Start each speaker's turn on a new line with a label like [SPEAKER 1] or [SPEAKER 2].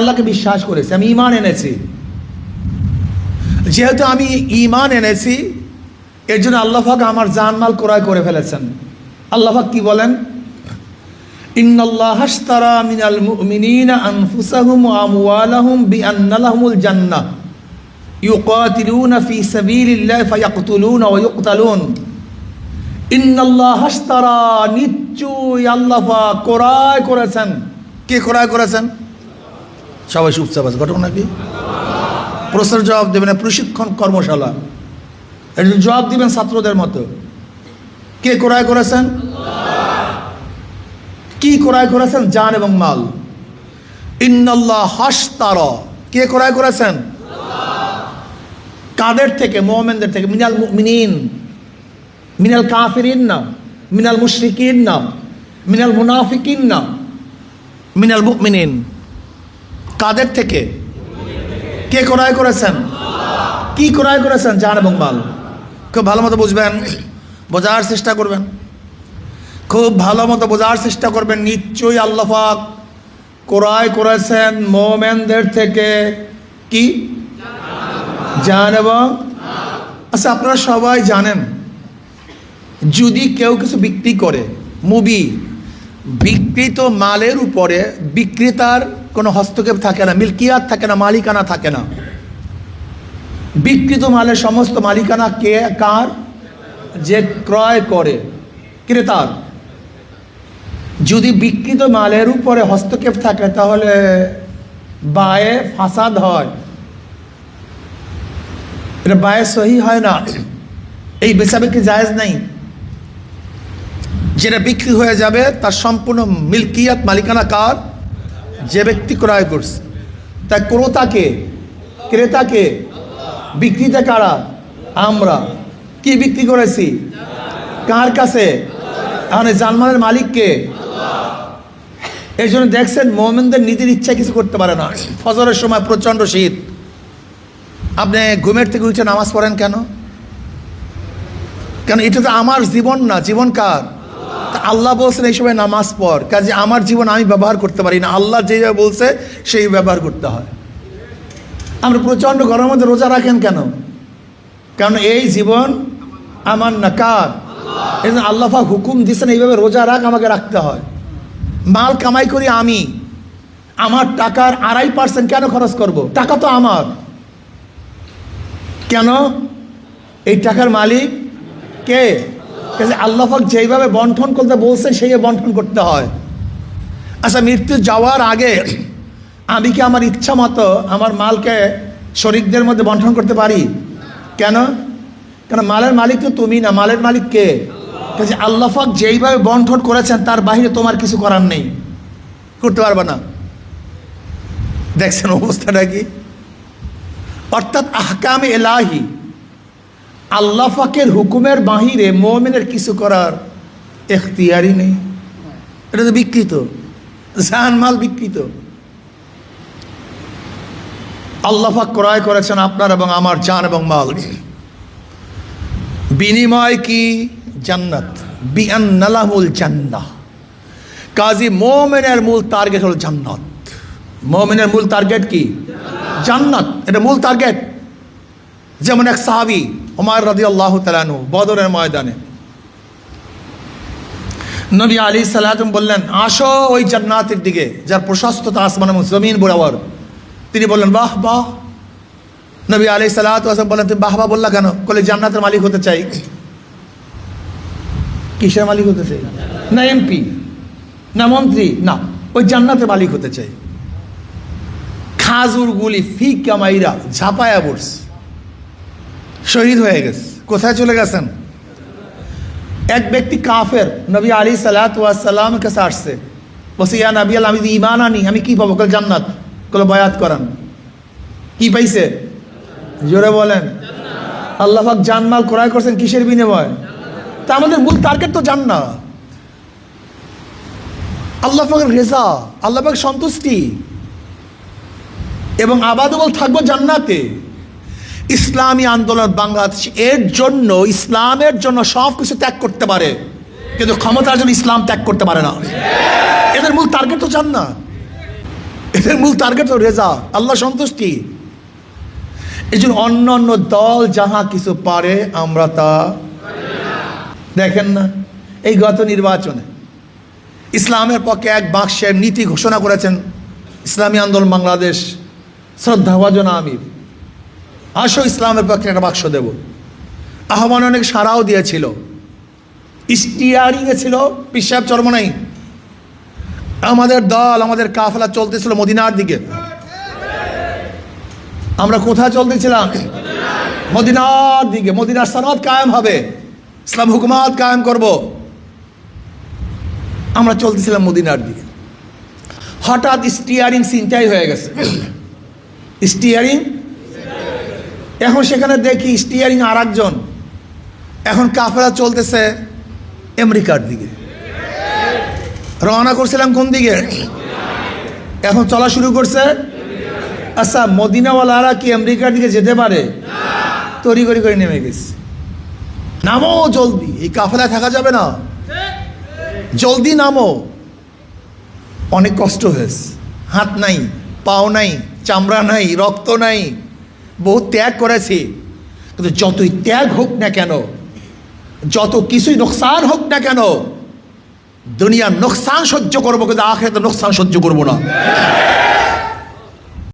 [SPEAKER 1] আল্লাহকে বিশ্বাস করেছি, আমি ঈমান এনেছি। যেহেতু আমি ঈমান এনেছি, এর জন্য আল্লাহ পাক আমার জানমাল ক্রয় করে ফেলেছেন। আল্লাহ পাক কি বলেন? ইন্নাল্লাহা আশতারা মিনাল মুমিনিনা আনফুসাহুম ওয়া আমওয়ালাহুম বিআন্না লাহুমুল জান্নাহ ইউকাতিলুনা ফি সাবিলিল্লাহি ফায়াকতুলুনা ওয়া ইউকতালুন। ইন্নাল্লাহা আশতারা, নিশ্চয়ই আল্লাহ পাক ক্রয় করেছেন। কে ক্রয় করেছেন? সবাই চুপচাপ আছে, ঘটনা কি? প্রশ্নের জবাব দেবেন, প্রশিক্ষণ কর্মশালা, এর জবাব দিবেন ছাত্রদের মতো। কে ক্রয় করেছেন? কি ক্রয় করেছেন? জান এবং মাল। ইন্নাল্লাহা আশতারা, কে ক্রয় করেছেন? কাদের থেকে? মুমিনদের থেকে। মিনাল মুমিনিন, মিনাল কাফিরিন না, মিনাল মুশরিকিন না, মিনাল মুনাফিকিন না, মিনাল মুমিনিন। কাদের থেকে? কে ক্রয় করেছেন? কি ক্রয় করেছেন? জান এবং মাল। খুব ভালো মতো বুঝবেন, বোঝার চেষ্টা করবেন, খুব ভালো মতো বোঝার চেষ্টা করবেন। নিশ্চয়ই আল্লাহ পাক ক্রয় করেছেন মুমিনদের থেকে কি? জান এবং। আচ্ছা, আপনারা সবাই জানেন, যদি কেউ কিছু বিক্রি করে, মুবি, বিক্রিত মালের উপরে বিক্রেতার কোনো হস্তক্ষেপ থাকে না, মিল্কিয়াত থাকে না, মালিকানা থাকে না। বিক্রিত মালের সমস্ত মালিকানা কে? কার? যে ক্রয় করে, ক্রেতার। যদি বিক্রিত মালের উপরে হস্তক্ষেপ থাকে তাহলে বায়ে ফাসাদ হয়, এটা বায়ে সহি হয় না, এই বেচাবিক্রি জায়েজ নাই। যেটা বিক্রি হয়ে যাবে তার সম্পূর্ণ মিল্কিয়াত, মালিকানা কার? যে ব্যক্তি ক্রয় করছে। তাই ক্রেতাকে, ক্রেতাকে, বিক্রিতা কারা? আমরা। কি বিক্রি করেছি? কার কাছে? মানে জানমালের মালিককে। এই জন্য দেখছেন মুমিনদের নিজের ইচ্ছা কিছু করতে পারে না। ফজরের সময় প্রচণ্ড শীত, আপনি ঘুমের থেকে উঠে নামাজ পড়েন কেন? কেন? এটা তো আমার জীবন না, জীবন কার? আল্লাহ বলছেন এই সময় নামাজ পড়, কাজে আমার জীবন আমি ব্যবহার করতে পারি না, আল্লাহ যেভাবে বলছে সেই ব্যবহার করতে হয়। আমরা প্রচণ্ড গরমের মধ্যে রোজা রাখেন কেন? কারণ এই জীবন আমার না, কার? এই জন্য আল্লাহ পাক হুকুম দিচ্ছেন এইভাবে রোজা রাখ, আমাকে রাখতে হয়। মাল কামাই করি আমি, আমার টাকার 2.5% কেন খরচ করব? টাকা তো আমার। কেন? এই টাকার মালিক কে? আল্লাহ পাক যেইভাবে বন্টন করতে বলছেন সেইভাবে বন্টন করতে হয়। আচ্ছা, মৃত্যু যাওয়ার আগে আমি কি আমার ইচ্ছা মতো আমার মালকে শরীকদের মধ্যে বন্টন করতে পারি? কেন? কেন? মালের মালিক তো তুমি না, মালের মালিক কে? আল্লাহ পাক যেইভাবে বন্টন করেছেন তার বাইরে তোমার কিছু করার নেই, করতে পারবে না। দেখছেন অবস্থাটা কি? অর্থাৎ আহকামে এলাহি, আল্লাহ পাকের হুকুমের বাহিরে মুমিনের কিছু করার এখতিয়ারই নেই। এটা তো বিকৃত, জানমাল বিকৃত। আল্লাহ পাক ক্রয় করেছেন আপনার এবং আমার জান এবং মাল। বিনিময় কি? জান্নাত। বিআন্না লাহুমুল জান্নাহ। কাজী মুমিনের মূল টার্গেট হলো জান্নাত। মুমিনের মূল টার্গেট কি? জান্নাত। এটা মূল টার্গেট। যেমন এক সাহাবী উমর রাদিয়াল্লাহু তাআলা আনহু বদরের ময়দানে নবী আলাইহিস সালাম বললেন, আসো ওই জান্নাতের দিকে যার প্রশস্ততা আসমান এবং জমিন বরাবর। তিনি বললেন, বাহ বাহ। নবী আলাইহিস সালাম বললেন, তুমি বাহ বাহ বললা কেন? বলে, জান্নাতের মালিক হতে চাই। কিসের মালিক হতে চাই? না এমপি, না মন্ত্রী, না, ওই জান্নাতের মালিক হতে চাই। খাজুরগুলি ফিকা মাইরা ঝাপায়া পড়ছে, শহীদ হয়ে গেছে। কোথায় চলে গেছেন? এক ব্যক্তি কাফের নবী আলাইহিস সালামের কাছে আসছে, বলছে, ইয়া নবী আল্লাহ, আমি ঈমান আনি, আমি কি পাবো? বলে, জান্নাত। বলে, বায়াত করান। কি পাইছে? জোরে বলেন। আল্লাহ পাক জানমাল ক্রয় করছেন কিসের বিনিময়? তা আমাদের মূল টার্গেট তো জান্নাত, আল্লাহ পাকের রেজা, আল্লাহ পাকের সন্তুষ্টি এবং আবাদবল থাকবো জান্নাতে। ইসলামী আন্দোলন বাংলাদেশ এর জন্য, ইসলামের জন্য সব কিছু ত্যাগ করতে পারে, কিন্তু ক্ষমতার জন্য ইসলাম ত্যাগ করতে পারে না। এদের মূল টার্গেট তো জান্নাত। এদের মূল টার্গেট তো রেজা, আল্লাহ সন্তুষ্টি। এই জন্য অন্য অন্য দল যাহা কিছু পারে আমরা তা দেখেন না। এই গত নির্বাচনে ইসলামের পক্ষে এক বাক্সের নীতি ঘোষণা করেছেন ইসলামী আন্দোলন বাংলাদেশ, শ্রদ্ধাভাজন আমির, আসো ইসলামের পক্ষে একটা বাক্স দেব। আহ্বান অনেক সাড়াও দিয়েছিল, স্টিয়ারিংয়ে ছিল পীর সাহেব চরমনাই। আমাদের দল, আমাদের কাফেলা চলতেছিল মদিনার দিকে। আমরা কোথায় চলতেছিলাম? মদিনার দিকে। মদিনার সনদ কায়েম হবে, ইসলাম হুকুমাত কায়েম করব। আমরা চলতেছিলাম মদিনার দিকে। হঠাৎ স্টিয়ারিং চিন্তাই হয়ে গেছে। স্টিয়ারিং এখন সেখানে দেখি স্টিয়ারিং আর একজন। এখন কাফেলা চলতেছে আমেরিকার দিকে। রওনা করছিলাম কোন দিকে? এখন চলা শুরু করছে। আচ্ছা, মদিনাওয়ালারা কি আমেরিকার দিকে যেতে পারে? তড়ি করে নেমে গেছে। নামো জলদি, এই কাফেলায় থাকা যাবে না, জলদি নামো। অনেক কষ্ট হয়েছে, হাত নাই, পাও নাই, চামড়া নাই, রক্ত নাই, বহু ত্যাগ করেছি। কিন্তু যতই ত্যাগ হোক না কেন, যত কিছুই নোকসান হোক না কেন, দুনিয়ার নোকসান সহ্য করবো, কিন্তু আখিরাতের নোকসান সহ্য করবো না।